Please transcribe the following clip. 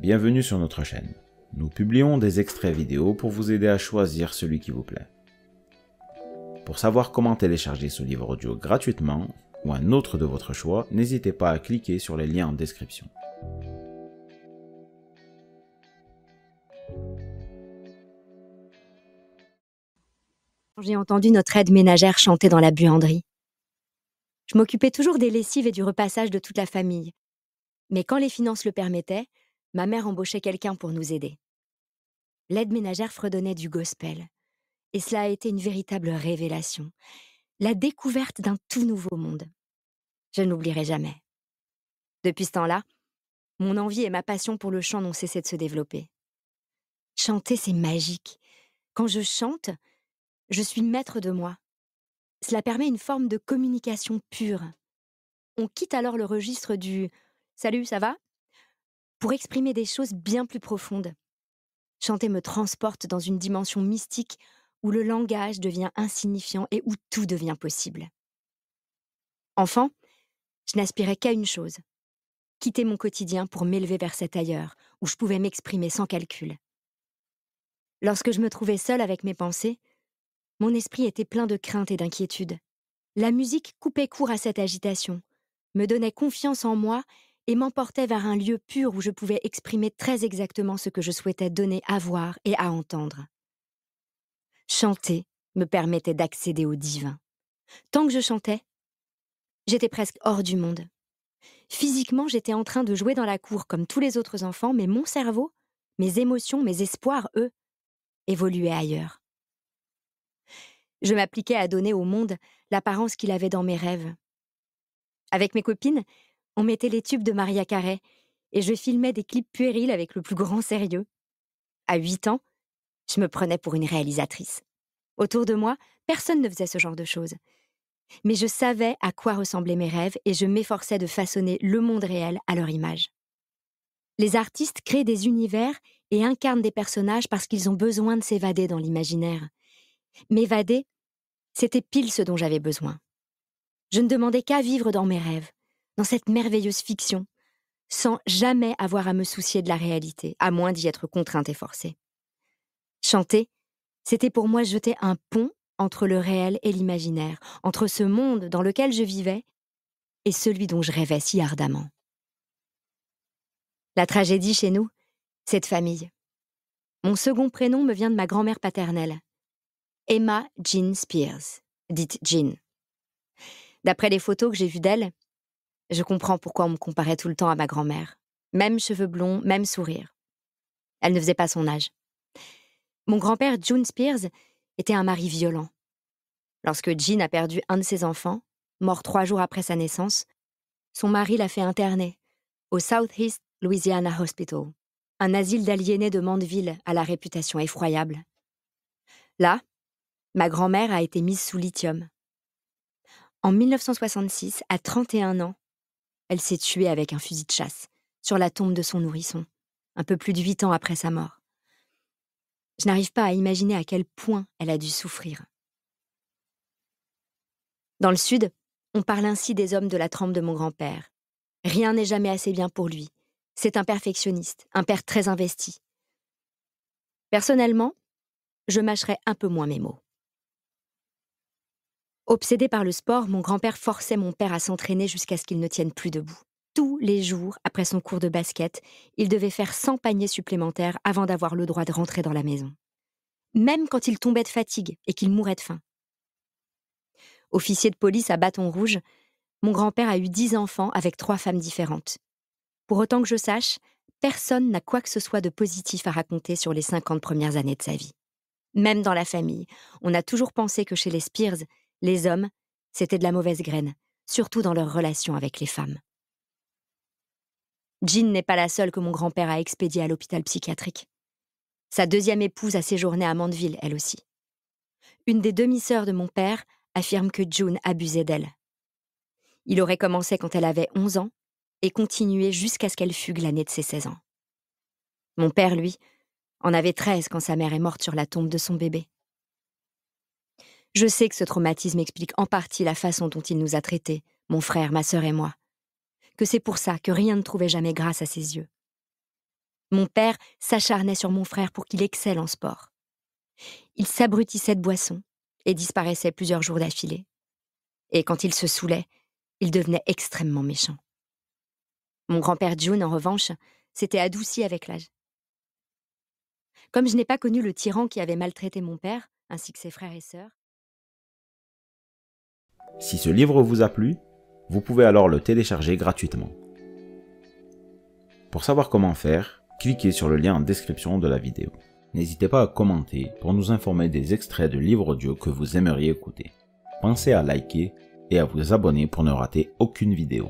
bienvenue sur notre chaîne. Nous publions des extraits vidéo pour vous aider à choisir celui qui vous plaît. Pour savoir comment télécharger ce livre audio gratuitement, ou un autre de votre choix, n'hésitez pas à cliquer sur les liens en description. J'ai entendu notre aide ménagère chanter dans la buanderie. Je m'occupais toujours des lessives et du repassage de toute la famille. Mais quand les finances le permettaient, ma mère embauchait quelqu'un pour nous aider. L'aide ménagère fredonnait du gospel. Et cela a été une véritable révélation. La découverte d'un tout nouveau monde. Je n'oublierai jamais. Depuis ce temps-là, mon envie et ma passion pour le chant n'ont cessé de se développer. Chanter, c'est magique. Quand je chante, je suis maître de moi. Cela permet une forme de communication pure. On quitte alors le registre du « Salut, ça va ?» pour exprimer des choses bien plus profondes. Chanter me transporte dans une dimension mystique où le langage devient insignifiant et où tout devient possible. Enfant, je n'aspirais qu'à une chose, quitter mon quotidien pour m'élever vers cet ailleurs, où je pouvais m'exprimer sans calcul. Lorsque je me trouvais seule avec mes pensées, mon esprit était plein de crainte et d'inquiétude. La musique coupait court à cette agitation, me donnait confiance en moi et m'emportait vers un lieu pur où je pouvais exprimer très exactement ce que je souhaitais donner à voir et à entendre. Chanter me permettait d'accéder au divin. Tant que je chantais, j'étais presque hors du monde. Physiquement, j'étais en train de jouer dans la cour comme tous les autres enfants, mais mon cerveau, mes émotions, mes espoirs, eux, évoluaient ailleurs. Je m'appliquais à donner au monde l'apparence qu'il avait dans mes rêves. Avec mes copines, on mettait les tubes de Maria Carey et je filmais des clips puérils avec le plus grand sérieux. À 8 ans, je me prenais pour une réalisatrice. Autour de moi, personne ne faisait ce genre de choses. Mais je savais à quoi ressemblaient mes rêves et je m'efforçais de façonner le monde réel à leur image. Les artistes créent des univers et incarnent des personnages parce qu'ils ont besoin de s'évader dans l'imaginaire. M'évader, c'était pile ce dont j'avais besoin. Je ne demandais qu'à vivre dans mes rêves, dans cette merveilleuse fiction, sans jamais avoir à me soucier de la réalité, à moins d'y être contrainte et forcée. Chanter, c'était pour moi jeter un pont entre le réel et l'imaginaire, entre ce monde dans lequel je vivais et celui dont je rêvais si ardemment. La tragédie chez nous, c'est de famille. Mon second prénom me vient de ma grand-mère paternelle, Emma Jean Spears, dite Jean. D'après les photos que j'ai vues d'elle, je comprends pourquoi on me comparait tout le temps à ma grand-mère. Même cheveux blonds, même sourire. Elle ne faisait pas son âge. Mon grand-père, June Spears, était un mari violent. Lorsque Jean a perdu un de ses enfants, mort 3 jours après sa naissance, son mari l'a fait interner au Southeast Louisiana Hospital, un asile d'aliénés de Mandeville à la réputation effroyable. Là, ma grand-mère a été mise sous lithium. En 1966, à 31 ans, elle s'est tuée avec un fusil de chasse sur la tombe de son nourrisson, un peu plus de 8 ans après sa mort. Je n'arrive pas à imaginer à quel point elle a dû souffrir. Dans le Sud, on parle ainsi des hommes de la trempe de mon grand-père. Rien n'est jamais assez bien pour lui. C'est un perfectionniste, un père très investi. Personnellement, je mâcherais un peu moins mes mots. Obsédé par le sport, mon grand-père forçait mon père à s'entraîner jusqu'à ce qu'il ne tienne plus debout. Tous les jours, après son cours de basket, il devait faire 100 paniers supplémentaires avant d'avoir le droit de rentrer dans la maison. Même quand il tombait de fatigue et qu'il mourait de faim. Officier de police à bâton rouge, mon grand-père a eu 10 enfants avec 3 femmes différentes. Pour autant que je sache, personne n'a quoi que ce soit de positif à raconter sur les 50 premières années de sa vie. Même dans la famille, on a toujours pensé que chez les Spears, les hommes, c'était de la mauvaise graine, surtout dans leur relation avec les femmes. Jean n'est pas la seule que mon grand-père a expédiée à l'hôpital psychiatrique. Sa deuxième épouse a séjourné à Mandeville, elle aussi. Une des demi-sœurs de mon père affirme que June abusait d'elle. Il aurait commencé quand elle avait 11 ans et continué jusqu'à ce qu'elle fugue l'année de ses 16 ans. Mon père, lui, en avait 13 quand sa mère est morte sur la tombe de son bébé. Je sais que ce traumatisme explique en partie la façon dont il nous a traités, mon frère, ma sœur et moi. Que c'est pour ça que rien ne trouvait jamais grâce à ses yeux. Mon père s'acharnait sur mon frère pour qu'il excelle en sport. Il s'abrutissait de boissons et disparaissait plusieurs jours d'affilée. Et quand il se saoulait, il devenait extrêmement méchant. Mon grand-père June, en revanche, s'était adouci avec l'âge. Comme je n'ai pas connu le tyran qui avait maltraité mon père, ainsi que ses frères et sœurs. Si ce livre vous a plu, vous pouvez alors le télécharger gratuitement. Pour savoir comment faire, cliquez sur le lien en description de la vidéo. N'hésitez pas à commenter pour nous informer des extraits de livres audio que vous aimeriez écouter. Pensez à liker et à vous abonner pour ne rater aucune vidéo.